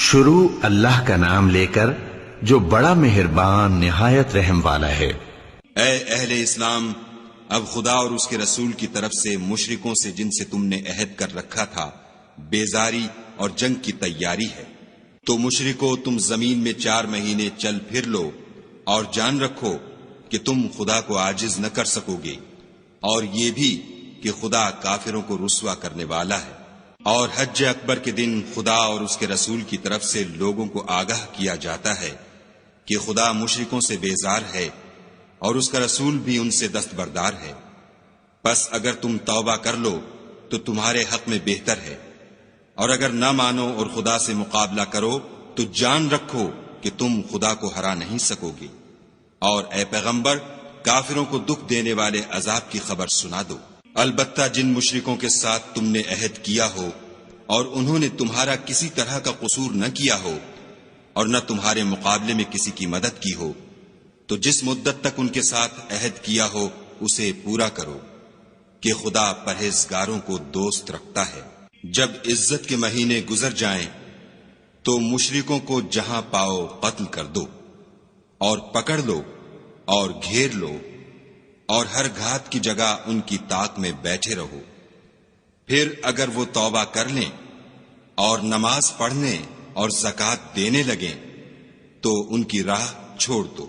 شروع اللہ کا نام لے کر جو بڑا مہربان نہایت رحم والا ہے۔ اے اہل اسلام، اب خدا اور اس کے رسول کی طرف سے مشرکوں سے جن سے تم نے عہد کر رکھا تھا بیزاری اور جنگ کی تیاری ہے، تو مشرکو تم زمین میں 4 مہینے چل پھر لو اور جان رکھو کہ تم خدا کو عاجز نہ کر سکو گے، اور یہ بھی کہ خدا کافروں کو رسوا کرنے والا ہے۔ اور حج اکبر کے دن خدا اور اس کے رسول کی طرف سے لوگوں کو آگاہ کیا جاتا ہے کہ خدا مشرکوں سے بیزار ہے اور اس کا رسول بھی ان سے دستبردار ہے، بس اگر تم توبہ کر لو تو تمہارے حق میں بہتر ہے، اور اگر نہ مانو اور خدا سے مقابلہ کرو تو جان رکھو کہ تم خدا کو ہرا نہیں سکو گے۔ اور اے پیغمبر، کافروں کو دکھ دینے والے عذاب کی خبر سنا دو۔ البتہ جن مشرکوں کے ساتھ تم نے عہد کیا ہو اور انہوں نے تمہارا کسی طرح کا قصور نہ کیا ہو اور نہ تمہارے مقابلے میں کسی کی مدد کی ہو، تو جس مدت تک ان کے ساتھ عہد کیا ہو اسے پورا کرو، کہ خدا پرہیزگاروں کو دوست رکھتا ہے۔ جب عزت کے مہینے گزر جائیں تو مشرکوں کو جہاں پاؤ قتل کر دو اور پکڑ لو اور گھیر لو، اور ہر گھات کی جگہ ان کی طاق میں بیٹھے رہو۔ پھر اگر وہ توبہ کر لیں اور نماز پڑھنے اور زکوٰۃ دینے لگیں تو ان کی راہ چھوڑ دو،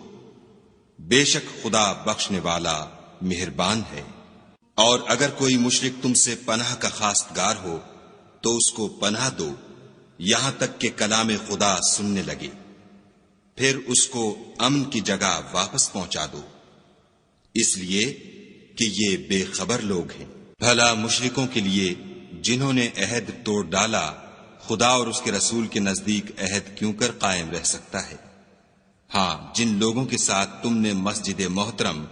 بے شک خدا بخشنے والا مہربان ہے۔ اور اگر کوئی مشرک تم سے پناہ کا خواستگار ہو تو اس کو پناہ دو یہاں تک کہ کلام خدا سننے لگے، پھر اس کو امن کی جگہ واپس پہنچا دو، اس لیے کہ یہ بے خبر لوگ ہیں۔ بھلا مشرکوں کے لیے جنہوں نے عہد توڑ ڈالا خدا اور اس کے رسول کے نزدیک عہد کیوں کر قائم رہ سکتا ہے؟ ہاں، جن لوگوں کے ساتھ تم نے مسجد محترم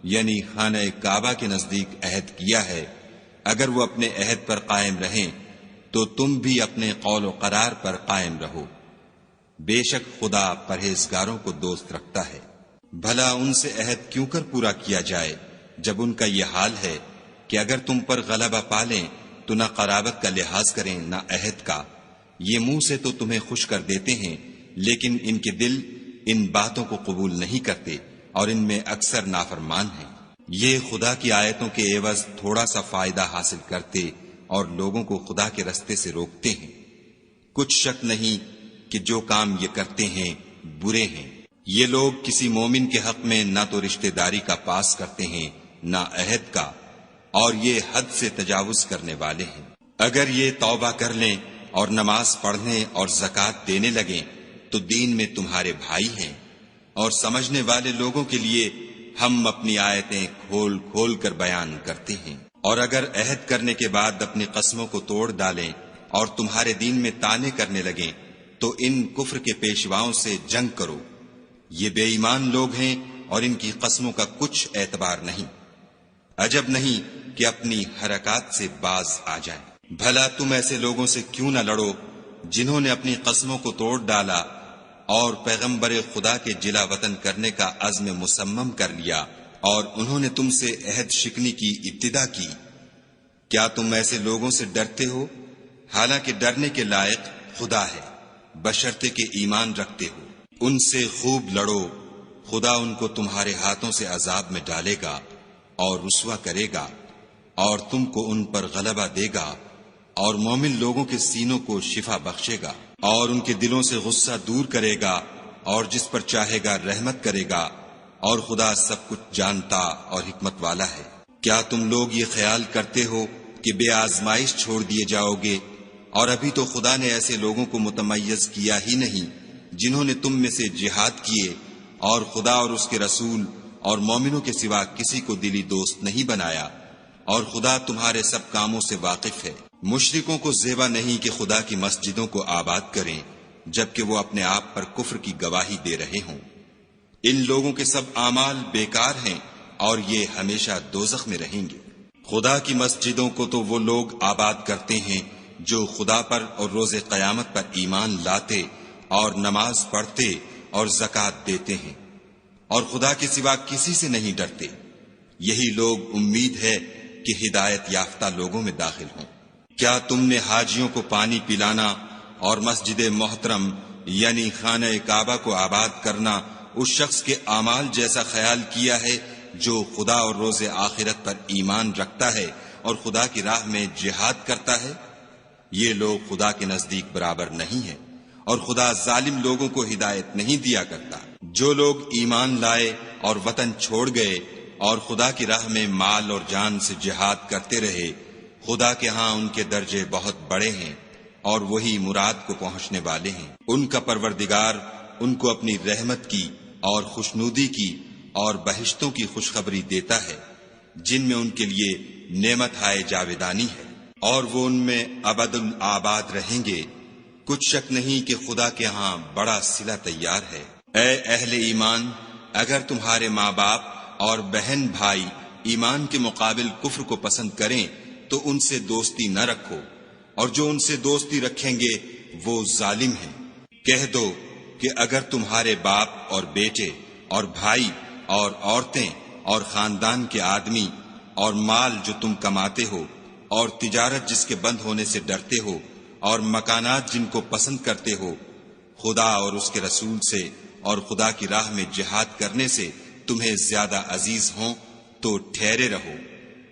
یعنی خانہ کعبہ کے نزدیک عہد کیا ہے، اگر وہ اپنے عہد پر قائم رہیں تو تم بھی اپنے قول و قرار پر قائم رہو، بے شک خدا پرہیزگاروں کو دوست رکھتا ہے۔ بھلا ان سے عہد کیوں کر پورا کیا جائے جب ان کا یہ حال ہے کہ اگر تم پر غلبہ پالیں تو نہ قرابت کا لحاظ کریں نہ عہد کا۔ یہ منہ سے تو تمہیں خوش کر دیتے ہیں لیکن ان کے دل ان باتوں کو قبول نہیں کرتے اور ان میں اکثر نافرمان ہیں۔ یہ خدا کی آیتوں کے عوض تھوڑا سا فائدہ حاصل کرتے اور لوگوں کو خدا کے رستے سے روکتے ہیں۔ کچھ شک نہیں کہ جو کام یہ کرتے ہیں برے ہیں۔ یہ لوگ کسی مومن کے حق میں نہ تو رشتہ داری کا پاس کرتے ہیں نہ عہد کا، اور یہ حد سے تجاوز کرنے والے ہیں۔ اگر یہ توبہ کر لیں اور نماز پڑھنے اور زکوٰۃ دینے لگیں تو دین میں تمہارے بھائی ہیں، اور سمجھنے والے لوگوں کے لیے ہم اپنی آیتیں کھول کھول کر بیان کرتے ہیں۔ اور اگر عہد کرنے کے بعد اپنی قسموں کو توڑ ڈالیں اور تمہارے دین میں طعنے کرنے لگیں تو ان کفر کے پیشواؤں سے جنگ کرو، یہ بے ایمان لوگ ہیں اور ان کی قسموں کا کچھ اعتبار نہیں، عجب نہیں کہ اپنی حرکات سے باز آ جائیں۔ بھلا تم ایسے لوگوں سے کیوں نہ لڑو جنہوں نے اپنی قسموں کو توڑ ڈالا اور پیغمبر خدا کے جلا وطن کرنے کا عزم مصمم کر لیا، اور انہوں نے تم سے عہد شکنی کی ابتدا کی۔ کیا تم ایسے لوگوں سے ڈرتے ہو؟ حالانکہ ڈرنے کے لائق خدا ہے، بشرطے کہ ایمان رکھتے ہو۔ ان سے خوب لڑو، خدا ان کو تمہارے ہاتھوں سے عذاب میں ڈالے گا اور رسوا کرے گا، اور تم کو ان پر غلبہ دے گا، اور مومن لوگوں کے سینوں کو شفا بخشے گا، اور ان کے دلوں سے غصہ دور کرے گا، اور جس پر چاہے گا رحمت کرے گا، اور خدا سب کچھ جانتا اور حکمت والا ہے۔ کیا تم لوگ یہ خیال کرتے ہو کہ بے آزمائش چھوڑ دیے جاؤ گے؟ اور ابھی تو خدا نے ایسے لوگوں کو متمیز کیا ہی نہیں جنہوں نے تم میں سے جہاد کیے اور خدا اور اس کے رسول اور مومنوں کے سوا کسی کو دلی دوست نہیں بنایا، اور خدا تمہارے سب کاموں سے واقف ہے۔ مشرکوں کو زیبا نہیں کہ خدا کی مسجدوں کو آباد کریں جبکہ وہ اپنے آپ پر کفر کی گواہی دے رہے ہوں۔ ان لوگوں کے سب اعمال بیکار ہیں اور یہ ہمیشہ دوزخ میں رہیں گے۔ خدا کی مسجدوں کو تو وہ لوگ آباد کرتے ہیں جو خدا پر اور روز قیامت پر ایمان لاتے اور نماز پڑھتے اور زکوٰۃ دیتے ہیں، اور خدا کے سوا کسی سے نہیں ڈرتے۔ یہی لوگ امید ہے کہ ہدایت یافتہ لوگوں میں داخل ہوں۔ کیا تم نے حاجیوں کو پانی پلانا اور مسجد محترم یعنی خانہ کعبہ کو آباد کرنا اس شخص کے اعمال جیسا خیال کیا ہے جو خدا اور روز آخرت پر ایمان رکھتا ہے اور خدا کی راہ میں جہاد کرتا ہے؟ یہ لوگ خدا کے نزدیک برابر نہیں ہیں، اور خدا ظالم لوگوں کو ہدایت نہیں دیا کرتا۔ جو لوگ ایمان لائے اور وطن چھوڑ گئے اور خدا کی راہ میں مال اور جان سے جہاد کرتے رہے، خدا کے ہاں ان کے درجے بہت بڑے ہیں اور وہی مراد کو پہنچنے والے ہیں۔ ان کا پروردگار ان کو اپنی رحمت کی اور خوشنودی کی اور بہشتوں کی خوشخبری دیتا ہے جن میں ان کے لیے نعمت ہائے جاویدانی ہے، اور وہ ان میں ابد الآباد رہیں گے۔ کچھ شک نہیں کہ خدا کے ہاں بڑا صلہ تیار ہے۔ اے اہل ایمان، اگر تمہارے ماں باپ اور بہن بھائی ایمان کے مقابل کفر کو پسند کریں تو ان سے دوستی نہ رکھو، اور جو ان سے دوستی رکھیں گے وہ ظالم ہیں۔ کہہ دو کہ اگر تمہارے باپ اور بیٹے اور بھائی اور عورتیں اور خاندان کے آدمی اور مال جو تم کماتے ہو اور تجارت جس کے بند ہونے سے ڈرتے ہو اور مکانات جن کو پسند کرتے ہو، خدا اور اس کے رسول سے اور خدا کی راہ میں جہاد کرنے سے تمہیں زیادہ عزیز ہوں تو ٹھہرے رہو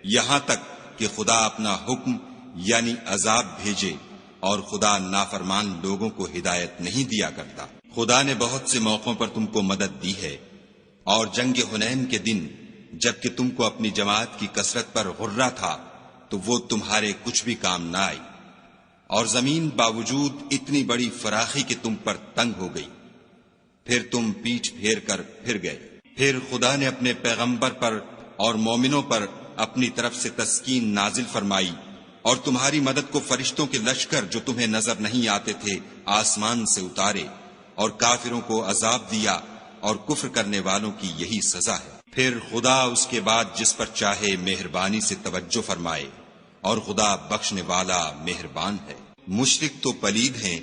یہاں تک کہ خدا اپنا حکم یعنی عذاب بھیجے، اور خدا نافرمان لوگوں کو ہدایت نہیں دیا کرتا۔ خدا نے بہت سے موقعوں پر تم کو مدد دی ہے، اور جنگ حنین کے دن جبکہ تم کو اپنی جماعت کی کثرت پر غرہ تھا تو وہ تمہارے کچھ بھی کام نہ آئی، اور زمین باوجود اتنی بڑی فراخی کہ تم پر تنگ ہو گئی، پھر تم پیٹھ پھیر کر پھر گئے۔ پھر خدا نے اپنے پیغمبر پر اور مومنوں پر اپنی طرف سے تسکین نازل فرمائی، اور تمہاری مدد کو فرشتوں کے لشکر جو تمہیں نظر نہیں آتے تھے آسمان سے اتارے، اور کافروں کو عذاب دیا، اور کفر کرنے والوں کی یہی سزا ہے۔ پھر خدا اس کے بعد جس پر چاہے مہربانی سے توجہ فرمائے، اور خدا بخشنے والا مہربان ہے۔ مشرک تو پلید ہیں،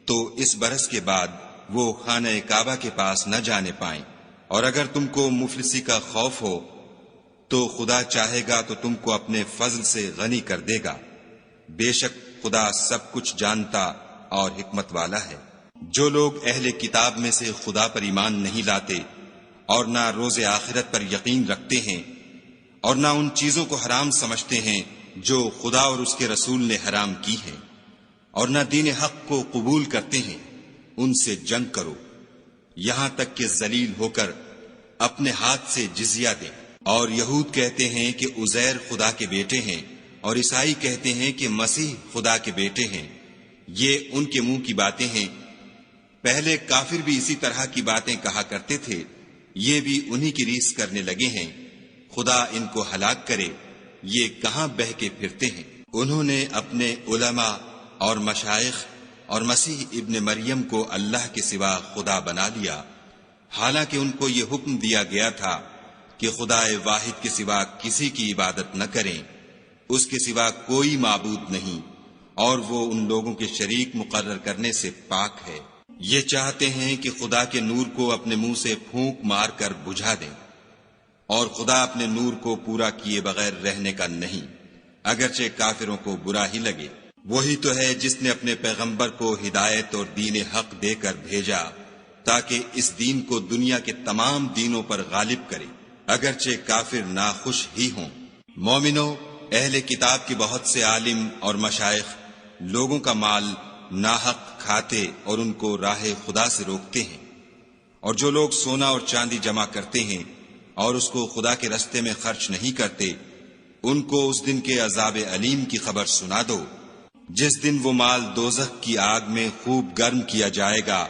تو اس برس کے بعد وہ خانہ کعبہ کے پاس نہ جانے پائیں، اور اگر تم کو مفلسی کا خوف ہو تو خدا چاہے گا تو تم کو اپنے فضل سے غنی کر دے گا۔ بے شک خدا سب کچھ جانتا اور حکمت والا ہے۔ جو لوگ اہل کتاب میں سے خدا پر ایمان نہیں لاتے اور نہ روز آخرت پر یقین رکھتے ہیں، اور نہ ان چیزوں کو حرام سمجھتے ہیں جو خدا اور اس کے رسول نے حرام کی ہیں، اور نہ دین حق کو قبول کرتے ہیں، ان سے جنگ کرو یہاں تک کہ ذلیل ہو کر اپنے ہاتھ سے جزیہ دیں۔ اور یہود کہتے ہیں کہ عزیر خدا کے بیٹے ہیں، اور عیسائی کہتے ہیں کہ مسیح خدا کے بیٹے ہیں۔ یہ ان کے منہ کی باتیں ہیں، پہلے کافر بھی اسی طرح کی باتیں کہا کرتے تھے، یہ بھی انہی کی ریس کرنے لگے ہیں۔ خدا ان کو ہلاک کرے، یہ کہاں بہہ کے پھرتے ہیں۔ انہوں نے اپنے علماء اور مشائخ اور مسیح ابن مریم کو اللہ کے سوا خدا بنا لیا، حالانکہ ان کو یہ حکم دیا گیا تھا کہ خدا واحد کے سوا کسی کی عبادت نہ کریں، اس کے سوا کوئی معبود نہیں، اور وہ ان لوگوں کے شریک مقرر کرنے سے پاک ہے۔ یہ چاہتے ہیں کہ خدا کے نور کو اپنے منہ سے پھونک مار کر بجھا دیں، اور خدا اپنے نور کو پورا کیے بغیر رہنے کا نہیں، اگرچہ کافروں کو برا ہی لگے۔ وہی تو ہے جس نے اپنے پیغمبر کو ہدایت اور دین حق دے کر بھیجا تاکہ اس دین کو دنیا کے تمام دینوں پر غالب کرے، اگرچہ کافر ناخوش ہی ہوں۔ مومنو، اہل کتاب کے بہت سے عالم اور مشائخ لوگوں کا مال ناحق کھاتے اور ان کو راہ خدا سے روکتے ہیں، اور جو لوگ سونا اور چاندی جمع کرتے ہیں اور اس کو خدا کے رستے میں خرچ نہیں کرتے، ان کو اس دن کے عذاب علیم کی خبر سنا دو، جس دن وہ مال دوزخ کی آگ میں خوب گرم کیا جائے گا،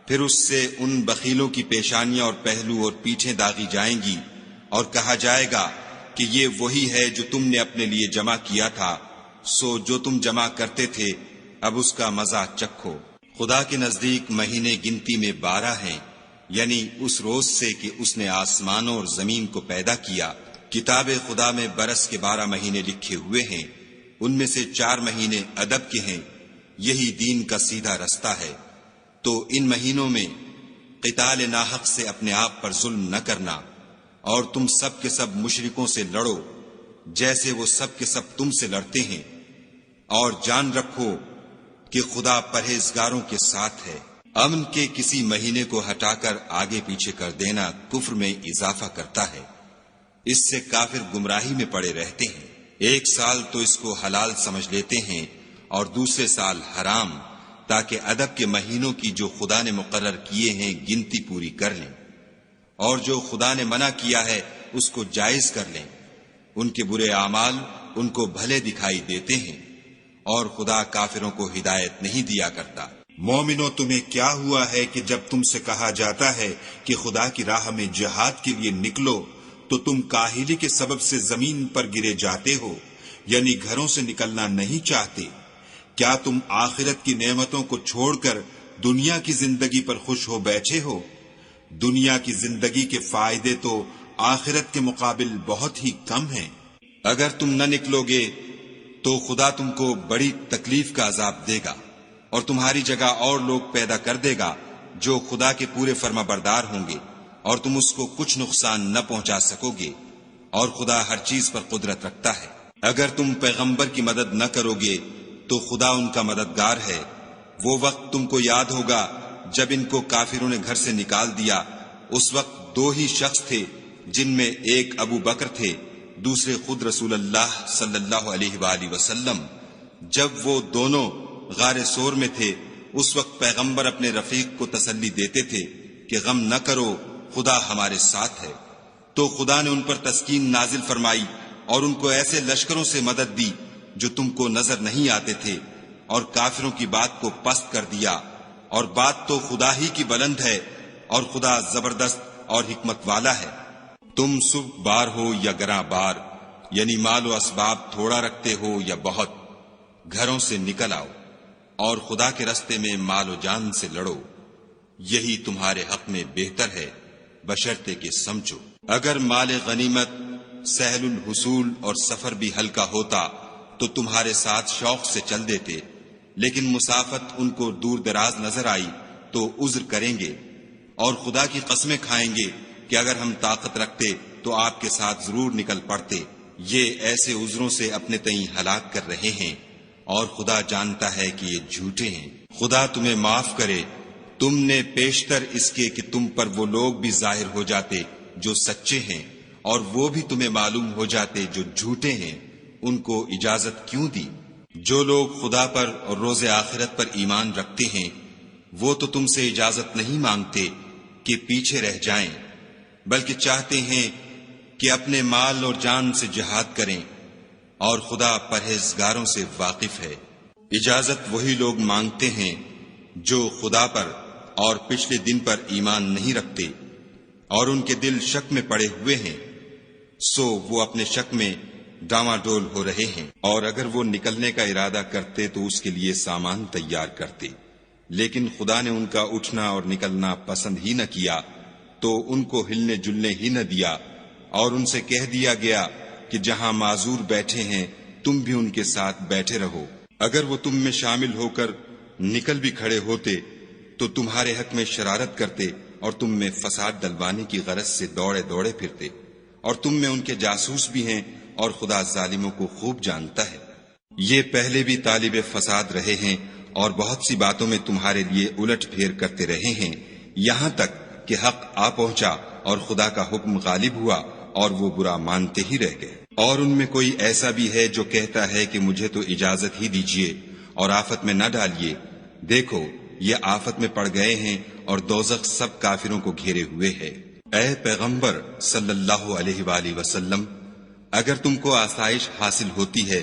پھر اس سے ان بخیلوں کی پیشانیاں اور پہلو اور پیٹھیں داغی جائیں گی، اور کہا جائے گا کہ یہ وہی ہے جو تم نے اپنے لیے جمع کیا تھا، سو جو تم جمع کرتے تھے اب اس کا مزہ چکھو۔ خدا کے نزدیک مہینے گنتی میں 12 ہیں، یعنی اس روز سے کہ اس نے آسمانوں اور زمین کو پیدا کیا۔ کتاب خدا میں برس کے 12 مہینے لکھے ہوئے ہیں، ان میں سے 4 مہینے ادب کے ہیں، یہی دین کا سیدھا رستہ ہے۔ تو ان مہینوں میں قتال ناحق سے اپنے آپ پر ظلم نہ کرنا، اور تم سب کے سب مشرکوں سے لڑو جیسے وہ سب کے سب تم سے لڑتے ہیں، اور جان رکھو کہ خدا پرہیزگاروں کے ساتھ ہے۔ امن کے کسی مہینے کو ہٹا کر آگے پیچھے کر دینا کفر میں اضافہ کرتا ہے، اس سے کافر گمراہی میں پڑے رہتے ہیں۔ ایک سال تو اس کو حلال سمجھ لیتے ہیں اور دوسرے سال حرام، تاکہ ادب کے مہینوں کی جو خدا نے مقرر کیے ہیں گنتی پوری کر لیں، اور جو خدا نے منع کیا ہے اس کو جائز کر لیں۔ ان کے برے اعمال ان کو بھلے دکھائی دیتے ہیں، اور خدا کافروں کو ہدایت نہیں دیا کرتا۔ مومنو، تمہیں کیا ہوا ہے کہ جب تم سے کہا جاتا ہے کہ خدا کی راہ میں جہاد کے لیے نکلو تو تم کاہلی کے سبب سے زمین پر گرے جاتے ہو، یعنی گھروں سے نکلنا نہیں چاہتے؟ کیا تم آخرت کی نعمتوں کو چھوڑ کر دنیا کی زندگی پر خوش ہو بیٹھے ہو؟ دنیا کی زندگی کے فائدے تو آخرت کے مقابل بہت ہی کم ہیں۔ اگر تم نہ نکلو گے تو خدا تم کو بڑی تکلیف کا عذاب دے گا، اور تمہاری جگہ اور لوگ پیدا کر دے گا جو خدا کے پورے فرما بردار ہوں گے، اور تم اس کو کچھ نقصان نہ پہنچا سکو گے، اور خدا ہر چیز پر قدرت رکھتا ہے۔ اگر تم پیغمبر کی مدد نہ کرو گے تو خدا ان کا مددگار ہے۔ وہ وقت تم کو یاد ہوگا جب ان کو کافروں نے گھر سے نکال دیا، اس وقت دو ہی شخص تھے، جن میں ایک ابو بکر تھے، دوسرے خود رسول اللہ صلی اللہ علیہ وآلہ وسلم۔ جب وہ دونوں غار سور میں تھے، اس وقت پیغمبر اپنے رفیق کو تسلی دیتے تھے کہ غم نہ کرو، خدا ہمارے ساتھ ہے۔ تو خدا نے ان پر تسکین نازل فرمائی اور ان کو ایسے لشکروں سے مدد دی جو تم کو نظر نہیں آتے تھے، اور کافروں کی بات کو پست کر دیا۔ اور بات تو خدا ہی کی بلند ہے، اور خدا زبردست اور حکمت والا ہے۔ تم سب بار ہو یا گراں بار، یعنی مال و اسباب تھوڑا رکھتے ہو یا بہت، گھروں سے نکل آؤ اور خدا کے رستے میں مال و جان سے لڑو، یہی تمہارے حق میں بہتر ہے، بشرطے کہ سمجھو۔ اگر مال غنیمت سہل الحصول اور سفر بھی ہلکا ہوتا تو تمہارے ساتھ شوق سے چل دیتے، لیکن مسافت ان کو دور دراز نظر آئی تو عذر کریں گے، اور خدا کی قسمیں کھائیں گے کہ اگر ہم طاقت رکھتے تو آپ کے ساتھ ضرور نکل پڑتے۔ یہ ایسے عذروں سے اپنے تئیں ہلاک کر رہے ہیں، اور خدا جانتا ہے کہ یہ جھوٹے ہیں۔ خدا تمہیں معاف کرے، تم نے پیشتر اس کے کہ تم پر وہ لوگ بھی ظاہر ہو جاتے جو سچے ہیں، اور وہ بھی تمہیں معلوم ہو جاتے جو جھوٹے ہیں، ان کو اجازت کیوں دی؟ جو لوگ خدا پر اور روز آخرت پر ایمان رکھتے ہیں وہ تو تم سے اجازت نہیں مانگتے کہ پیچھے رہ جائیں، بلکہ چاہتے ہیں کہ اپنے مال اور جان سے جہاد کریں، اور خدا پرہیزگاروں سے واقف ہے۔ اجازت وہی لوگ مانگتے ہیں جو خدا پر اور پچھلے دن پر ایمان نہیں رکھتے، اور ان کے دل شک میں پڑے ہوئے ہیں، سو وہ اپنے شک میں ڈاما ڈول ہو رہے ہیں۔ اور اگر وہ نکلنے کا ارادہ کرتے تو اس کے لیے سامان تیار کرتے، لیکن خدا نے ان کا اٹھنا اور نکلنا پسند ہی نہ کیا، تو ان کو ہلنے جلنے ہی نہ دیا، اور ان سے کہہ دیا گیا کہ جہاں معذور بیٹھے ہیں تم بھی ان کے ساتھ بیٹھے رہو۔ اگر وہ تم میں شامل ہو کر نکل بھی کھڑے ہوتے تو تمہارے حق میں شرارت کرتے اور تم میں فساد ڈلوانے کی غرض سے دوڑے دوڑے پھرتے، اور تم میں ان کے جاسوس بھی ہیں، اور خدا ظالموں کو خوب جانتا ہے۔ یہ پہلے بھی طالب فساد رہے ہیں اور بہت سی باتوں میں تمہارے لیے الٹ پھیر کرتے رہے ہیں، یہاں تک کہ حق آ پہنچا اور خدا کا حکم غالب ہوا اور وہ برا مانتے ہی رہ گئے۔ اور ان میں کوئی ایسا بھی ہے جو کہتا ہے کہ مجھے تو اجازت ہی دیجیے اور آفت میں نہ ڈالیے، دیکھو یہ آفت میں پڑ گئے ہیں اور دوزخ سب کافروں کو گھیرے ہوئے ہے۔ اے پیغمبر صلی اللہ علیہ وآلہ وسلم، اگر تم کو آسائش حاصل ہوتی ہے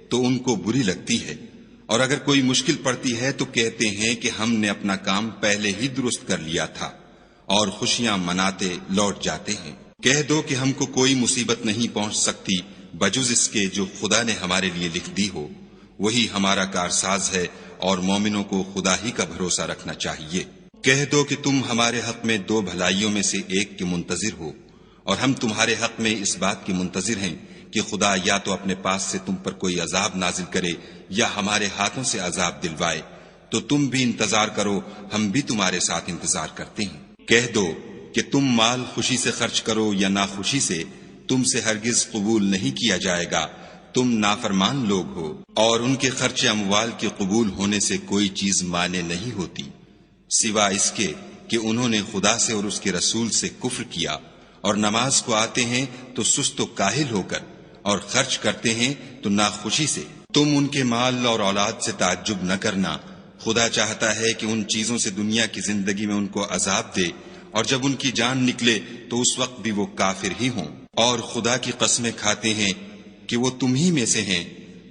تو ان کو بری لگتی ہے، اور اگر کوئی مشکل پڑتی ہے تو کہتے ہیں کہ ہم نے اپنا کام پہلے ہی درست کر لیا تھا، اور خوشیاں مناتے لوٹ جاتے ہیں۔ کہہ دو کہ ہم کو کوئی مصیبت نہیں پہنچ سکتی بجز اس کے جو خدا نے ہمارے لیے لکھ دی ہو، وہی ہمارا کارساز ہے، اور مومنوں کو خدا ہی کا بھروسہ رکھنا چاہیے۔ کہہ دو کہ تم ہمارے حق میں دو بھلائیوں میں سے ایک کے منتظر ہو، اور ہم تمہارے حق میں اس بات کے منتظر ہیں کہ خدا یا تو اپنے پاس سے تم پر کوئی عذاب نازل کرے یا ہمارے ہاتھوں سے عذاب دلوائے، تو تم بھی انتظار کرو، ہم بھی تمہارے ساتھ انتظار کرتے ہیں۔ کہہ دو کہ تم مال خوشی سے خرچ کرو یا ناخوشی سے، تم سے ہرگز قبول نہیں کیا جائے گا، تم نافرمان لوگ ہو، اور ان کے خرچ اموال کے قبول ہونے سے کوئی چیز مانے نہیں ہوتی سوا اس کے کہ انہوں نے خدا سے اور اس کے رسول سے کفر کیا، اور نماز کو آتے ہیں تو سست و کاہل ہو کر، اور خرچ کرتے ہیں تو ناخوشی سے۔ تم ان کے مال اور اولاد سے تعجب نہ کرنا، خدا چاہتا ہے کہ ان چیزوں سے دنیا کی زندگی میں ان کو عذاب دے، اور جب ان کی جان نکلے تو اس وقت بھی وہ کافر ہی ہوں، اور خدا کی قسمیں کھاتے ہیں کہ وہ تم ہی میں سے ہیں،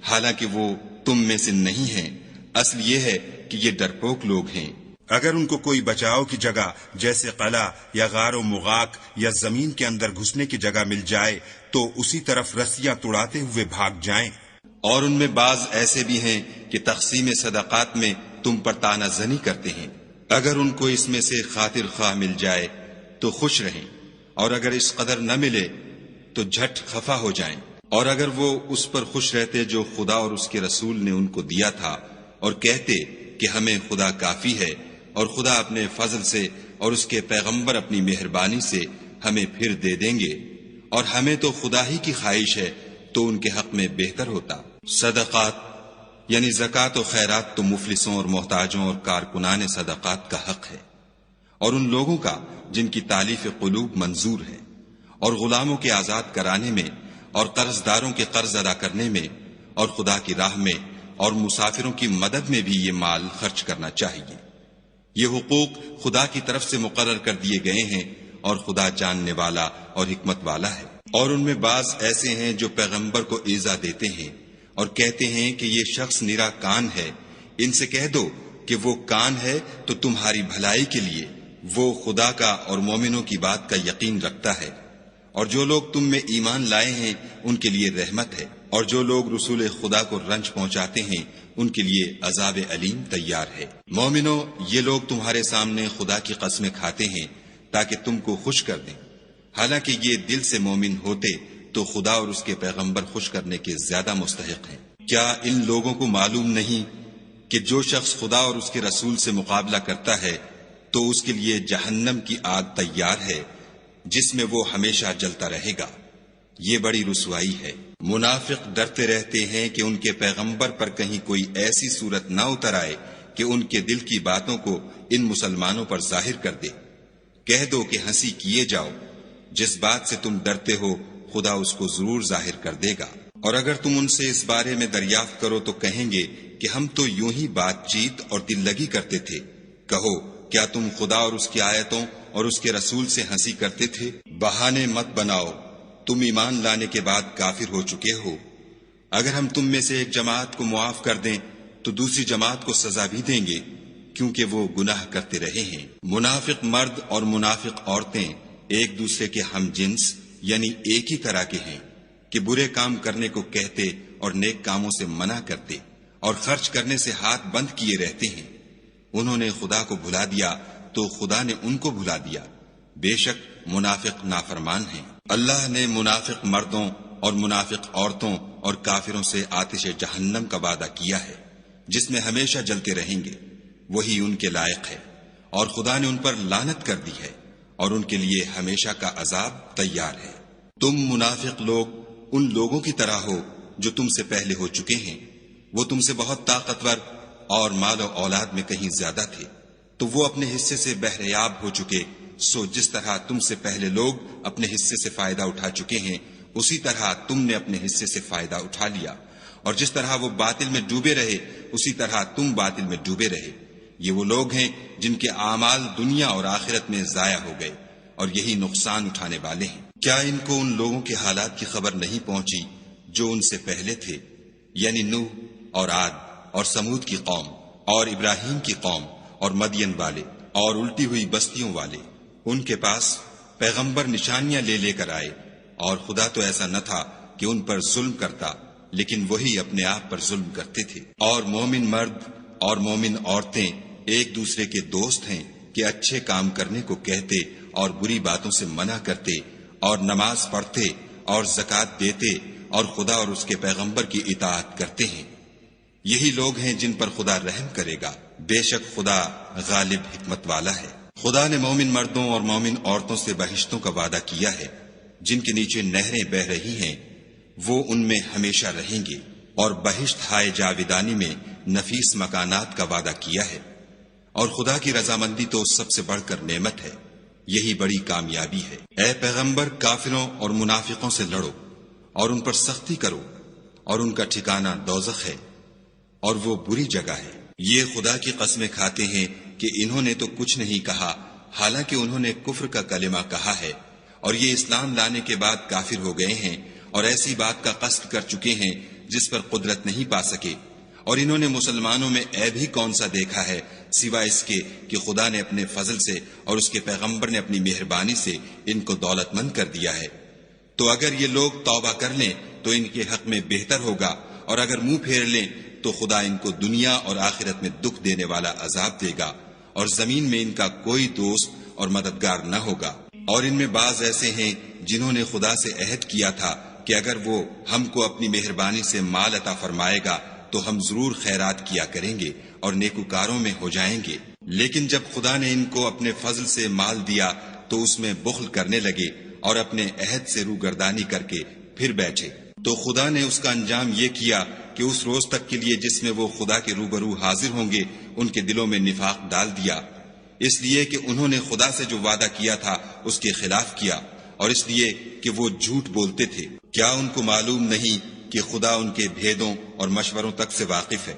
حالانکہ وہ تم میں سے نہیں ہیں۔ اصل یہ ہے کہ یہ ڈرپوک لوگ ہیں۔ اگر ان کو کوئی بچاؤ کی جگہ جیسے قلعہ یا غار و مغاق یا زمین کے اندر گھسنے کی جگہ مل جائے تو اسی طرف رسیاں توڑاتے ہوئے بھاگ جائیں۔ اور ان میں بعض ایسے بھی ہیں کہ تقسیم صدقات میں تم پر طعنہ زنی کرتے ہیں۔ اگر ان کو اس میں سے خاطر خواہ مل جائے تو خوش رہیں، اور اگر اس قدر نہ ملے تو جھٹ خفا ہو جائیں، اور اگر وہ اس پر خوش رہتے جو خدا اور اس کے رسول نے ان کو دیا تھا، اور کہتے کہ ہمیں خدا کافی ہے، اور خدا اپنے فضل سے اور اس کے پیغمبر اپنی مہربانی سے ہمیں پھر دے دیں گے، اور ہمیں تو خدا ہی کی خواہش ہے، تو ان کے حق میں بہتر ہوتا۔ صدقات یعنی زکوٰۃ و خیرات تو مفلسوں اور محتاجوں اور کارکنان صدقات کا حق ہے، اور ان لوگوں کا جن کی تالیف قلوب منظور ہے، اور غلاموں کے آزاد کرانے میں، اور قرض داروں کے قرض ادا کرنے میں، اور خدا کی راہ میں اور مسافروں کی مدد میں بھی یہ مال خرچ کرنا چاہیے۔ یہ حقوق خدا کی طرف سے مقرر کر دیے گئے ہیں، اور خدا جاننے والا اور حکمت والا ہے۔ اور ان میں بعض ایسے ہیں جو پیغمبر کو ایذا دیتے ہیں اور کہتے ہیں کہ یہ شخص نرا کان ہے۔ ان سے کہہ دو کہ وہ کان ہے تو تمہاری بھلائی کے لیے، وہ خدا کا اور مومنوں کی بات کا یقین رکھتا ہے، اور جو لوگ تم میں ایمان لائے ہیں ان کے لیے رحمت ہے، اور جو لوگ رسول خدا کو رنج پہنچاتے ہیں ان کے لیے عذاب علیم تیار ہے۔ مومنو، یہ لوگ تمہارے سامنے خدا کی قسمیں کھاتے ہیں تاکہ تم کو خوش کر دیں، حالانکہ یہ دل سے مومن ہوتے تو خدا اور اس کے پیغمبر خوش کرنے کے زیادہ مستحق ہیں۔ کیا ان لوگوں کو معلوم نہیں کہ جو شخص خدا اور اس کے رسول سے مقابلہ کرتا ہے تو اس کے لیے جہنم کی آگ تیار ہے جس میں وہ ہمیشہ جلتا رہے گا؟ یہ بڑی رسوائی ہے۔ منافق ڈرتے رہتے ہیں کہ ان کے پیغمبر پر کہیں کوئی ایسی صورت نہ اتر آئے کہ ان کے دل کی باتوں کو ان مسلمانوں پر ظاہر کر دے۔ کہہ دو کہ ہنسی کیے جاؤ، جس بات سے تم ڈرتے ہو خدا اس کو ضرور ظاہر کر دے گا۔ اور اگر تم ان سے اس بارے میں دریافت کرو تو کہیں گے کہ ہم تو یوں ہی بات چیت اور دل لگی کرتے تھے۔ کہو، کیا تم خدا اور اس کی آیتوں اور اس کے رسول سے ہنسی کرتے تھے؟ بہانے مت بناؤ، تم ایمان لانے کے بعد کافر ہو چکے ہو۔ اگر ہم تم میں سے ایک جماعت کو معاف کر دیں تو دوسری جماعت کو سزا بھی دیں گے، کیونکہ وہ گناہ کرتے رہے ہیں۔ منافق مرد اور منافق عورتیں ایک دوسرے کے ہم جنس یعنی ایک ہی طرح کے ہیں کہ برے کام کرنے کو کہتے اور نیک کاموں سے منع کرتے، اور خرچ کرنے سے ہاتھ بند کیے رہتے ہیں۔ انہوں نے خدا کو بھلا دیا تو خدا نے ان کو بھلا دیا، بے شک منافق نافرمان ہیں۔ اللہ نے منافق مردوں اور منافق عورتوں اور کافروں سے آتش جہنم کا وعدہ کیا ہے جس میں ہمیشہ جلتے رہیں گے، وہی ان کے لائق ہے، اور خدا نے ان پر لعنت کر دی ہے، اور ان کے لیے ہمیشہ کا عذاب تیار ہے۔ تم منافق لوگ ان لوگوں کی طرح ہو جو تم سے پہلے ہو چکے ہیں، وہ تم سے بہت طاقتور اور مال و اولاد میں کہیں زیادہ تھے، تو وہ اپنے حصے سے بہریاب ہو چکے۔ سو جس طرح تم سے پہلے لوگ اپنے حصے سے فائدہ اٹھا چکے ہیں، اسی طرح تم نے اپنے حصے سے فائدہ اٹھا لیا، اور جس طرح وہ باطل میں ڈوبے رہے اسی طرح تم باطل میں ڈوبے رہے۔ یہ وہ لوگ ہیں جن کے اعمال دنیا اور آخرت میں ضائع ہو گئے، اور یہی نقصان اٹھانے والے ہیں۔ کیا ان کو ان لوگوں کے حالات کی خبر نہیں پہنچی جو ان سے پہلے تھے، یعنی نوح اور عاد اور سمود کی قوم، اور ابراہیم کی قوم، اور مدین والے، اور الٹی ہوئی بستیوں والے؟ ان کے پاس پیغمبر نشانیاں لے لے کر آئے، اور خدا تو ایسا نہ تھا کہ ان پر ظلم کرتا، لیکن وہی اپنے آپ پر ظلم کرتے تھے۔ اور مومن مرد اور مومن عورتیں ایک دوسرے کے دوست ہیں کہ اچھے کام کرنے کو کہتے اور بری باتوں سے منع کرتے، اور نماز پڑھتے اور زکوٰۃ دیتے، اور خدا اور اس کے پیغمبر کی اطاعت کرتے ہیں۔ یہی لوگ ہیں جن پر خدا رحم کرے گا، بے شک خدا غالب حکمت والا ہے۔ خدا نے مومن مردوں اور مومن عورتوں سے بہشتوں کا وعدہ کیا ہے جن کے نیچے نہریں بہہ رہی ہیں، وہ ان میں ہمیشہ رہیں گے، اور بہشت ہائے جاویدانی میں نفیس مکانات کا وعدہ کیا ہے، اور خدا کی رضامندی تو سب سے بڑھ کر نعمت ہے، یہی بڑی کامیابی ہے۔ اے پیغمبر، کافروں اور منافقوں سے لڑو اور ان پر سختی کرو، اور ان کا ٹھکانہ دوزخ ہے، اور وہ بری جگہ ہے۔ یہ خدا کی قسمیں کھاتے ہیں کہ انہوں نے تو کچھ نہیں کہا، حالانکہ انہوں نے کفر کا کلمہ کہا ہے، اور یہ اسلام لانے کے بعد کافر ہو گئے ہیں، اور ایسی بات کا قصد کر چکے ہیں جس پر قدرت نہیں پا سکے۔ اور انہوں نے مسلمانوں میں عیب ہی کون سا دیکھا ہے سوائے اس کے کہ خدا نے اپنے فضل سے اور اس کے پیغمبر نے اپنی مہربانی سے ان کو دولت مند کر دیا ہے۔ تو اگر یہ لوگ توبہ کر لیں تو ان کے حق میں بہتر ہوگا، اور اگر منہ پھیر لیں تو خدا ان کو دنیا اور آخرت میں دکھ دینے والا عذاب دے گا، اور زمین میں ان کا کوئی دوست اور مددگار نہ ہوگا۔ اور ان میں بعض ایسے ہیں جنہوں نے خدا سے عہد کیا تھا کہ اگر وہ ہم کو اپنی مہربانی سے مال عطا فرمائے گا تو ہم ضرور خیرات کیا کریں گے اور نیکوکاروں میں ہو جائیں گے، لیکن جب خدا نے ان کو اپنے فضل سے مال دیا تو اس میں بخل کرنے لگے اور اپنے عہد سے روگردانی کر کے پھر بیٹھے۔ تو خدا نے اس کا انجام یہ کیا کہ اس روز تک کے لیے جس میں وہ خدا کے روبرو حاضر ہوں گے ان کے دلوں میں نفاق ڈال دیا، اس لیے کہ انہوں نے خدا سے جو وعدہ کیا تھا اس کے خلاف کیا، اور اس لیے کہ وہ جھوٹ بولتے تھے۔ کیا ان کو معلوم نہیں کہ خدا ان کے بھیدوں اور مشوروں تک سے واقف ہے،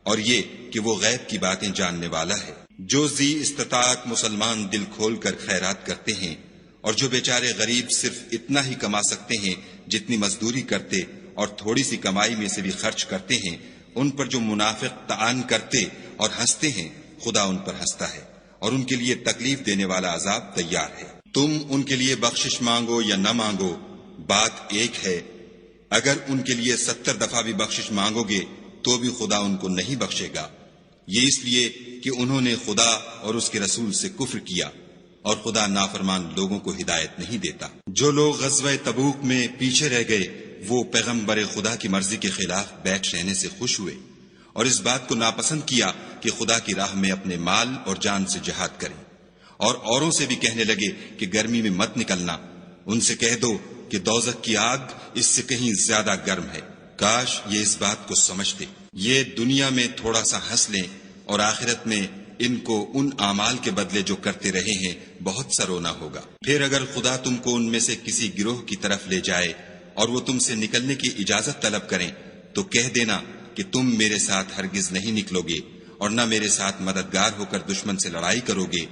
اور یہ کہ وہ غیب کی باتیں جاننے والا ہے۔ جو ذی استطاعت مسلمان دل کھول کر خیرات کرتے ہیں، اور جو بیچارے غریب صرف اتنا ہی کما سکتے ہیں جتنی مزدوری کرتے اور تھوڑی سی کمائی میں سے بھی خرچ کرتے ہیں، ان پر جو منافق طعن کرتے اور ہنستے ہیں، خدا ان پر ہنستا ہے، اور ان کے لیے تکلیف دینے والا عذاب تیار ہے۔ تم ان کے لیے بخشش مانگو یا نہ مانگو، بات ایک ہے۔ اگر ان کے لیے 70 دفعہ بھی بخشش مانگو گے تو بھی خدا ان کو نہیں بخشے گا، یہ اس لیے کہ انہوں نے خدا اور اس کے رسول سے کفر کیا، اور خدا نافرمان لوگوں کو ہدایت نہیں دیتا۔ جو لوگ غزوہ تبوک میں پیچھے رہ گئے وہ پیغمبر خدا کی مرضی کے خلاف بیٹھ رہنے سے خوش ہوئے، اور اس بات کو ناپسند کیا کہ خدا کی راہ میں اپنے مال اور جان سے جہاد کریں، اور اوروں سے بھی کہنے لگے کہ گرمی میں مت نکلنا۔ ان سے کہہ دو کہ دوزخ کی آگ اس سے کہیں زیادہ گرم ہے، کاش یہ اس بات کو سمجھتے۔ یہ دنیا میں تھوڑا سا ہنس لیں، اور آخرت میں ان کو ان اعمال کے بدلے جو کرتے رہے ہیں بہت سا رونا ہوگا۔ پھر اگر خدا تم کو ان میں سے کسی گروہ کی طرف لے جائے اور وہ تم سے نکلنے کی اجازت طلب کریں تو کہہ دینا کہ تم میرے ساتھ ہرگز نہیں نکلو گے، اور نہ میرے ساتھ مددگار ہو کر دشمن سے لڑائی کرو گے۔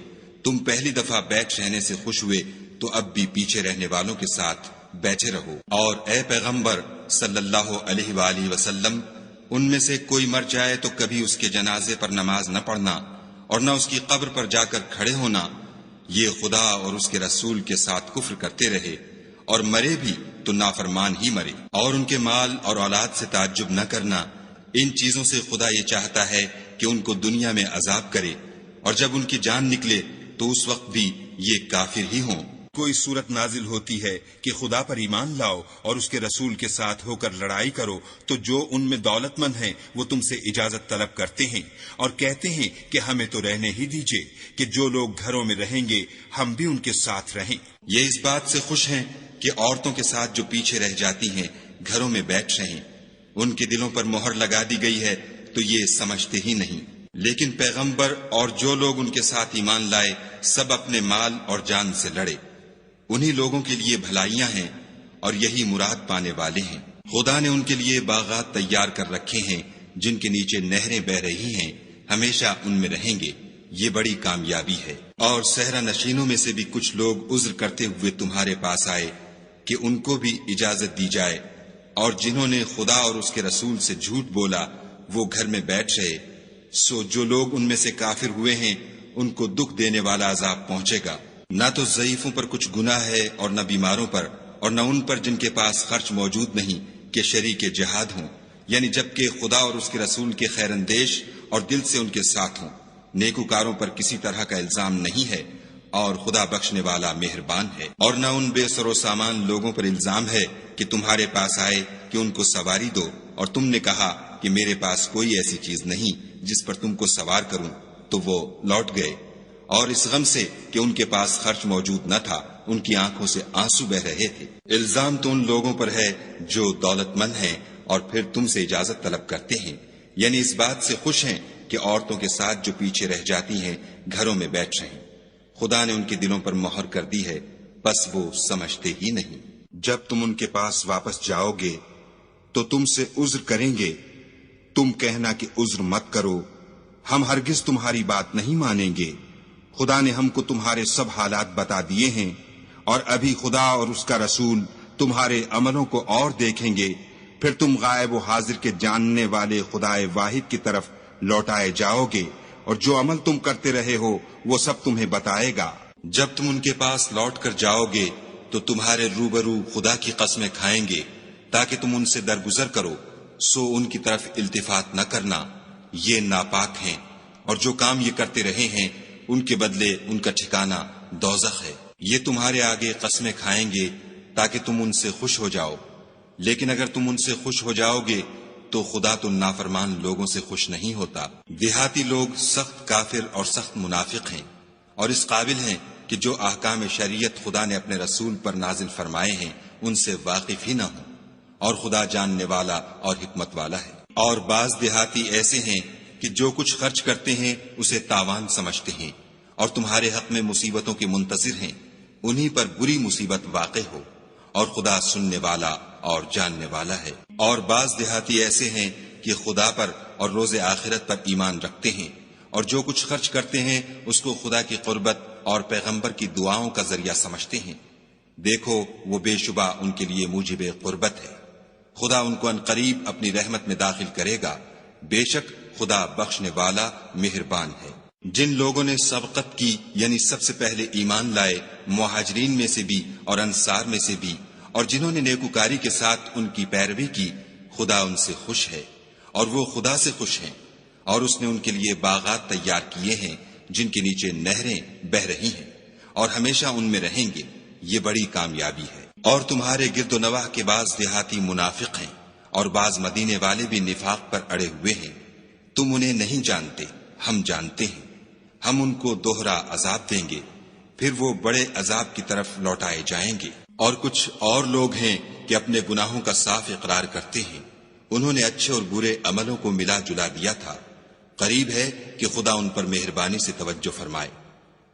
تم پہلی دفعہ بیٹھ رہنے سے خوش ہوئے تو اب بھی پیچھے رہنے والوں کے ساتھ بیٹھے رہو۔ اور اے پیغمبر صلی اللہ علیہ وآلہ وسلم، ان میں سے کوئی مر جائے تو کبھی اس کے جنازے پر نماز نہ پڑھنا اور نہ اس کی قبر پر جا کر کھڑے ہونا۔ یہ خدا اور اس کے رسول کے ساتھ کفر کرتے رہے، اور مرے بھی تو نافرمان ہی مرے۔ اور ان کے مال اور اولاد سے تعجب نہ کرنا، ان چیزوں سے خدا یہ چاہتا ہے کہ ان کو دنیا میں عذاب کرے، اور جب ان کی جان نکلے تو اس وقت بھی یہ کافر ہی ہوں۔ کوئی صورت نازل ہوتی ہے کہ خدا پر ایمان لاؤ اور اس کے رسول کے ساتھ ہو کر لڑائی کرو، تو جو ان میں دولت مند ہیں وہ تم سے اجازت طلب کرتے ہیں اور کہتے ہیں کہ ہمیں تو رہنے ہی دیجئے، کہ جو لوگ گھروں میں رہیں گے ہم بھی ان کے ساتھ رہیں۔ یہ اس بات سے خوش ہیں کہ عورتوں کے ساتھ جو پیچھے رہ جاتی ہیں گھروں میں بیٹھ رہیں، ان کے دلوں پر مہر لگا دی گئی ہے تو یہ سمجھتے ہی نہیں۔ لیکن پیغمبر اور جو لوگ ان کے ساتھ ایمان لائے سب اپنے مال اور جان سے لڑے، انہی لوگوں کے لیے بھلائیاں ہیں اور یہی مراد پانے والے ہیں۔ خدا نے ان کے لیے باغات تیار کر رکھے ہیں جن کے نیچے نہریں بہ رہی ہیں، ہمیشہ ان میں رہیں گے، یہ بڑی کامیابی ہے۔ اور صحرا نشینوں میں سے بھی کچھ لوگ عذر کرتے ہوئے تمہارے پاس آئے کہ ان کو بھی اجازت دی جائے، اور جنہوں نے خدا اور اس کے رسول سے جھوٹ بولا وہ گھر میں بیٹھ رہے، سو جو لوگ ان میں سے کافر ہوئے ہیں ان کو دکھ دینے والا عذاب پہنچے گا۔ نہ تو ضعیفوں پر کچھ گناہ ہے اور نہ بیماروں پر، اور نہ ان پر جن کے پاس خرچ موجود نہیں کہ شریک جہاد ہوں، یعنی جبکہ خدا اور اس کے رسول کے خیر اندیش اور دل سے ان کے ساتھ ہوں۔ نیکوکاروں پر کسی طرح کا الزام نہیں ہے، اور خدا بخشنے والا مہربان ہے۔ اور نہ ان بے سر و سامان لوگوں پر الزام ہے کہ تمہارے پاس آئے کہ ان کو سواری دو، اور تم نے کہا کہ میرے پاس کوئی ایسی چیز نہیں جس پر تم کو سوار کروں، تو وہ لوٹ گئے، اور اس غم سے کہ ان کے پاس خرچ موجود نہ تھا ان کی آنکھوں سے آنسو بہ رہے تھے۔ الزام تو ان لوگوں پر ہے جو دولت مند ہیں اور پھر تم سے اجازت طلب کرتے ہیں، یعنی اس بات سے خوش ہیں کہ عورتوں کے ساتھ جو پیچھے رہ جاتی ہیں گھروں میں بیٹھ رہیں۔ خدا نے ان کے دلوں پر مہر کر دی ہے، بس وہ سمجھتے ہی نہیں۔ جب تم ان کے پاس واپس جاؤ گے تو تم سے عذر کریں گے، تم کہنا کہ عذر مت کرو، ہم ہرگز تمہاری بات نہیں مانیں گے۔ خدا نے ہم کو تمہارے سب حالات بتا دیے ہیں، اور ابھی خدا اور اس کا رسول تمہارے عملوں کو اور دیکھیں گے، پھر تم غائب و حاضر کے جاننے والے خدائے واحد کی طرف لوٹائے جاؤ گے، اور جو عمل تم کرتے رہے ہو وہ سب تمہیں بتائے گا۔ جب تم ان کے پاس لوٹ کر جاؤ گے تو تمہارے روبرو خدا کی قسمیں کھائیں گے تاکہ تم ان سے درگزر کرو، سو ان کی طرف التفات نہ کرنا، یہ ناپاک ہیں، اور جو کام یہ کرتے رہے ہیں ان کے بدلے ان کا ٹھکانہ دوزخ ہے۔ یہ تمہارے آگے قسمیں کھائیں گے تاکہ تم ان سے خوش ہو جاؤ، لیکن اگر تم ان سے خوش ہو جاؤ گے تو خدا تو نافرمان لوگوں سے خوش نہیں ہوتا۔ دیہاتی لوگ سخت کافر اور سخت منافق ہیں، اور اس قابل ہیں کہ جو احکام شریعت خدا نے اپنے رسول پر نازل فرمائے ہیں ان سے واقف ہی نہ ہوں، اور خدا جاننے والا اور حکمت والا ہے۔ اور بعض دیہاتی ایسے ہیں کہ جو کچھ خرچ کرتے ہیں اسے تاوان سمجھتے ہیں، اور تمہارے حق میں مصیبتوں کے منتظر ہیں، انہی پر بری مصیبت واقع ہو، اور خدا سننے والا اور جاننے والا ہے۔ اور بعض دیہاتی ایسے ہیں کہ خدا پر اور روز آخرت پر ایمان رکھتے ہیں، اور جو کچھ خرچ کرتے ہیں اس کو خدا کی قربت اور پیغمبر کی دعاؤں کا ذریعہ سمجھتے ہیں۔ دیکھو وہ بے شبہ ان کے لیے موجب قربت ہے، خدا ان کو عنقریب اپنی رحمت میں داخل کرے گا، بے شک خدا بخشنے والا مہربان ہے۔ جن لوگوں نے سبقت کی یعنی سب سے پہلے ایمان لائے، مہاجرین میں سے بھی اور انصار میں سے بھی، اور جنہوں نے نیکوکاری کے ساتھ ان کی پیروی کی، خدا ان سے خوش ہے اور وہ خدا سے خوش ہیں، اور اس نے ان کے لیے باغات تیار کیے ہیں جن کے نیچے نہریں بہہ رہی ہیں، اور ہمیشہ ان میں رہیں گے، یہ بڑی کامیابی ہے۔ اور تمہارے گرد و نواح کے بعض دیہاتی منافق ہیں، اور بعض مدینے والے بھی نفاق پر اڑے ہوئے ہیں، تم انہیں نہیں جانتے، ہم جانتے ہیں، ہم ان کو دوہرا عذاب دیں گے، پھر وہ بڑے عذاب کی طرف لوٹائے جائیں گے۔ اور کچھ اور لوگ ہیں کہ اپنے گناہوں کا صاف اقرار کرتے ہیں، انہوں نے اچھے اور برے عملوں کو ملا جلا دیا تھا، قریب ہے کہ خدا ان پر مہربانی سے توجہ فرمائے،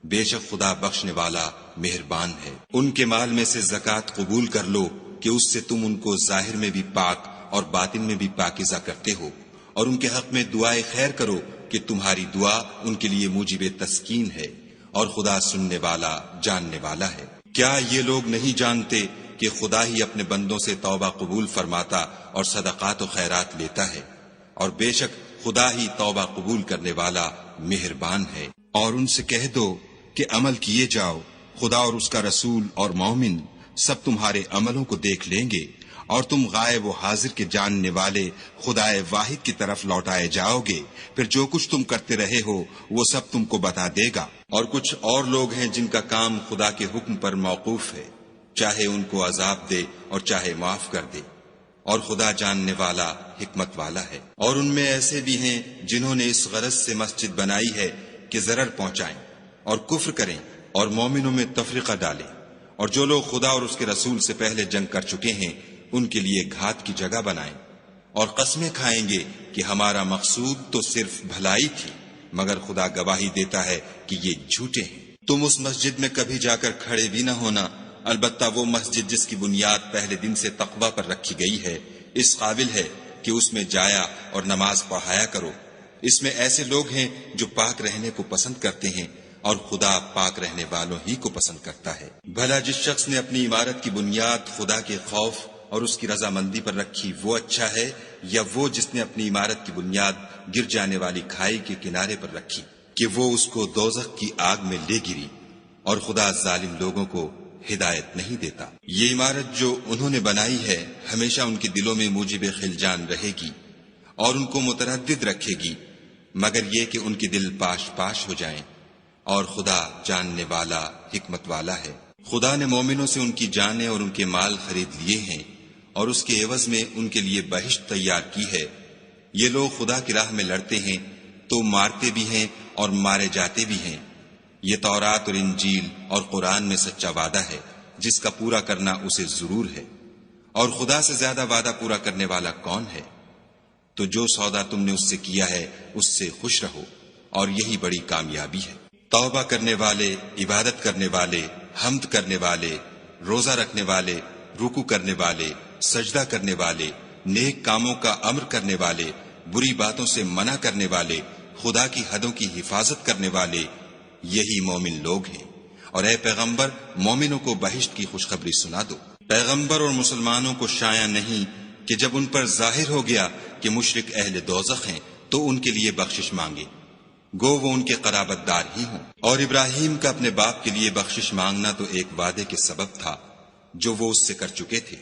بے شک خدا بخشنے والا مہربان ہے۔ ان کے مال میں سے زکوٰۃ قبول کر لو کہ اس سے تم ان کو ظاہر میں بھی پاک اور باطن میں بھی پاکیزہ کرتے ہو، اور ان کے حق میں دعائے خیر کرو کہ تمہاری دعا ان کے لیے موجب تسکین ہے، اور خدا سننے والا جاننے والا ہے۔ کیا یہ لوگ نہیں جانتے کہ خدا ہی اپنے بندوں سے توبہ قبول فرماتا اور صدقات و خیرات لیتا ہے، اور بے شک خدا ہی توبہ قبول کرنے والا مہربان ہے۔ اور ان سے کہہ دو کہ عمل کیے جاؤ، خدا اور اس کا رسول اور مومن سب تمہارے عملوں کو دیکھ لیں گے، اور تم غائب و حاضر کے جاننے والے خدائے واحد کی طرف لوٹائے جاؤ گے، پھر جو کچھ تم کرتے رہے ہو وہ سب تم کو بتا دے گا۔ اور کچھ اور لوگ ہیں جن کا کام خدا کے حکم پر موقوف ہے، چاہے ان کو عذاب دے اور چاہے معاف کر دے، اور خدا جاننے والا حکمت والا ہے۔ اور ان میں ایسے بھی ہیں جنہوں نے اس غرض سے مسجد بنائی ہے کہ ضرر پہنچائیں اور کفر کریں اور مومنوں میں تفرقہ ڈالیں، اور جو لوگ خدا اور اس کے رسول سے پہلے جنگ کر چکے ہیں ان کے لیے گھات کی جگہ بنائیں، اور قسمیں کھائیں گے کہ ہمارا مقصود تو صرف بھلائی تھی، مگر خدا گواہی دیتا ہے کہ یہ جھوٹے ہیں۔ تم اس مسجد میں کبھی جا کر کھڑے بھی نہ ہونا، البتہ وہ مسجد جس کی بنیاد پہلے دن سے تقوی پر رکھی گئی ہے اس قابل ہے کہ اس میں جایا اور نماز پڑھایا کرو۔ اس میں ایسے لوگ ہیں جو پاک رہنے کو پسند کرتے ہیں، اور خدا پاک رہنے والوں ہی کو پسند کرتا ہے۔ بھلا جس شخص نے اپنی عمارت کی بنیاد خدا کے خوف اور اس کی رضامندی پر رکھی وہ اچھا ہے، یا وہ جس نے اپنی عمارت کی بنیاد گر جانے والی کھائی کے کنارے پر رکھی کہ وہ اس کو دوزخ کی آگ میں لے گری، اور خدا ظالم لوگوں کو ہدایت نہیں دیتا۔ یہ عمارت جو انہوں نے بنائی ہے ہمیشہ ان کے دلوں میں موجب خلجان رہے گی اور ان کو متردد رکھے گی، مگر یہ کہ ان کے دل پاش پاش ہو جائیں، اور خدا جاننے والا حکمت والا ہے۔ خدا نے مومنوں سے ان کی جانیں اور ان کے مال خرید لیے ہیں، اور اس کے عوض میں ان کے لیے بہشت تیار کی ہے۔ یہ لوگ خدا کی راہ میں لڑتے ہیں تو مارتے بھی ہیں اور مارے جاتے بھی ہیں، یہ تورات اور انجیل اور قرآن میں سچا وعدہ ہے جس کا پورا کرنا اسے ضرور ہے، اور خدا سے زیادہ وعدہ پورا کرنے والا کون ہے؟ تو جو سودا تم نے اس سے کیا ہے اس سے خوش رہو، اور یہی بڑی کامیابی ہے۔ توبہ کرنے والے، عبادت کرنے والے، حمد کرنے والے، روزہ رکھنے والے، رکوع کرنے والے، سجدہ کرنے والے، نیک کاموں کا امر کرنے والے، بری باتوں سے منع کرنے والے، خدا کی حدوں کی حفاظت کرنے والے، یہی مومن لوگ ہیں۔ اور اے پیغمبر، مومنوں کو بہشت کی خوشخبری سنا دو۔ پیغمبر اور مسلمانوں کو شایع نہیں کہ جب ان پر ظاہر ہو گیا کہ مشرک اہل دوزخ ہیں تو ان کے لیے بخشش مانگے، گو وہ ان کے قرابت دار ہی ہوں۔ اور ابراہیم کا اپنے باپ کے لیے بخشش مانگنا تو ایک وعدے کے سبب تھا جو وہ اس سے کر چکے تھے،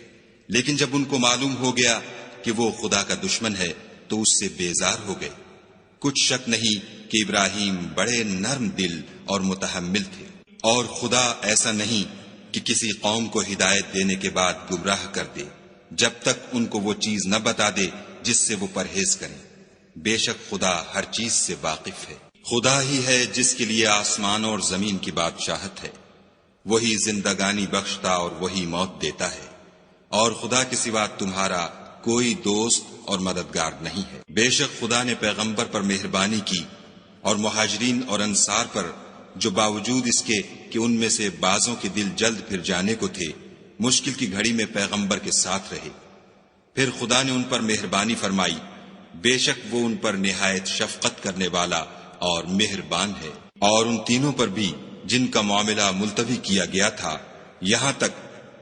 لیکن جب ان کو معلوم ہو گیا کہ وہ خدا کا دشمن ہے تو اس سے بیزار ہو گئے۔ کچھ شک نہیں کہ ابراہیم بڑے نرم دل اور متحمل تھے، اور خدا ایسا نہیں کہ کسی قوم کو ہدایت دینے کے بعد گمراہ کر دے جب تک ان کو وہ چیز نہ بتا دے جس سے وہ پرہیز کریں۔ بے شک خدا ہر چیز سے واقف ہے۔ خدا ہی ہے جس کے لیے آسمان اور زمین کی بادشاہت ہے، وہی زندگانی بخشتا اور وہی موت دیتا ہے، اور خدا کے سوا تمہارا کوئی دوست اور مددگار نہیں ہے۔ بے شک خدا نے پیغمبر پر مہربانی کی اور مہاجرین اور انصار پر، جو باوجود اس کے کہ ان میں سے بعضوں کے دل جلد پھر جانے کو تھے، مشکل کی گھڑی میں پیغمبر کے ساتھ رہے۔ پھر خدا نے ان پر مہربانی فرمائی، بے شک وہ ان پر نہایت شفقت کرنے والا اور مہربان ہے۔ اور ان تینوں پر بھی جن کا معاملہ ملتوی کیا گیا تھا، یہاں تک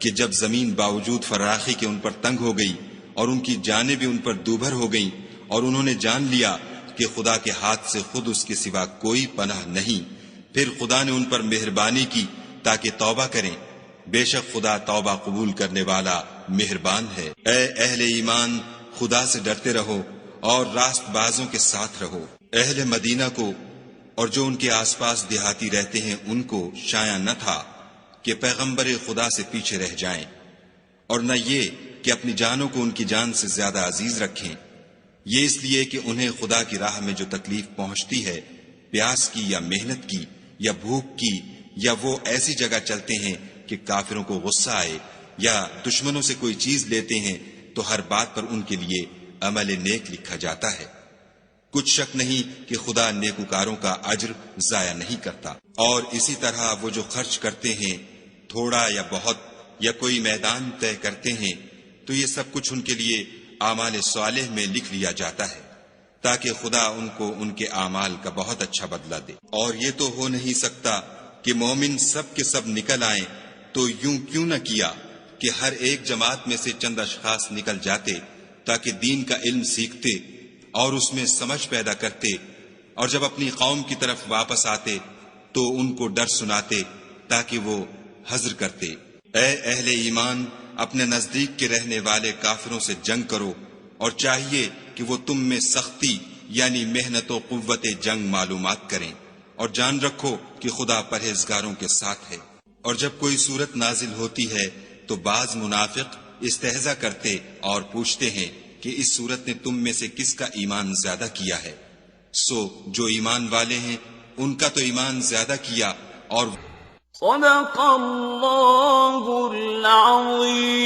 کہ جب زمین باوجود فراخی کے ان پر تنگ ہو گئی اور ان کی جانیں بھی ان پر دوبھر ہو گئیں، اور انہوں نے جان لیا کہ خدا کے ہاتھ سے خود اس کے سوا کوئی پناہ نہیں، پھر خدا نے ان پر مہربانی کی تاکہ توبہ کریں۔ بے شک خدا توبہ قبول کرنے والا مہربان ہے۔ اے اہل ایمان، خدا سے ڈرتے رہو اور راست بازوں کے ساتھ رہو۔ اہل مدینہ کو اور جو ان کے آس پاس دیہاتی رہتے ہیں ان کو شایع نہ تھا کہ پیغمبر خدا سے پیچھے رہ جائیں، اور نہ یہ کہ اپنی جانوں کو ان کی جان سے زیادہ عزیز رکھیں، یہ اس لیے کہ انہیں خدا کی راہ میں جو تکلیف پہنچتی ہے، پیاس کی یا محنت کی یا بھوک کی، یا وہ ایسی جگہ چلتے ہیں کہ کافروں کو غصہ آئے، یا دشمنوں سے کوئی چیز لیتے ہیں، تو ہر بات پر ان کے لیے عمل نیک لکھا جاتا ہے۔ کچھ شک نہیں کہ خدا نیکوکاروں کا اجر ضائع نہیں کرتا۔ اور اسی طرح وہ جو خرچ کرتے ہیں، تھوڑا یا بہت، یا کوئی میدان طے کرتے ہیں، تو یہ سب کچھ ان کے لیے اعمال صالح میں لکھ لیا جاتا ہے، تاکہ خدا ان کو ان کے اعمال کا بہت اچھا بدلہ دے۔ اور یہ تو ہو نہیں سکتا کہ مومن سب کے سب نکل آئیں، تو یوں کیوں نہ کیا کہ ہر ایک جماعت میں سے چند اشخاص نکل جاتے تاکہ دین کا علم سیکھتے اور اس میں سمجھ پیدا کرتے، اور جب اپنی قوم کی طرف واپس آتے تو ان کو ڈر سناتے تاکہ وہ حذر کرتے۔ اے اہل ایمان، اپنے نزدیک کے رہنے والے کافروں سے جنگ کرو، اور چاہیے کہ وہ تم میں سختی یعنی محنت و قوت جنگ معلومات کریں، اور جان رکھو کہ خدا پرہیزگاروں کے ساتھ ہے۔ اور جب کوئی صورت نازل ہوتی ہے تو بعض منافق استہزا کرتے اور پوچھتے ہیں کہ اس صورت نے تم میں سے کس کا ایمان زیادہ کیا ہے؟ سو جو ایمان والے ہیں ان کا تو ایمان زیادہ کیا، اور صدق اللہ العظیم۔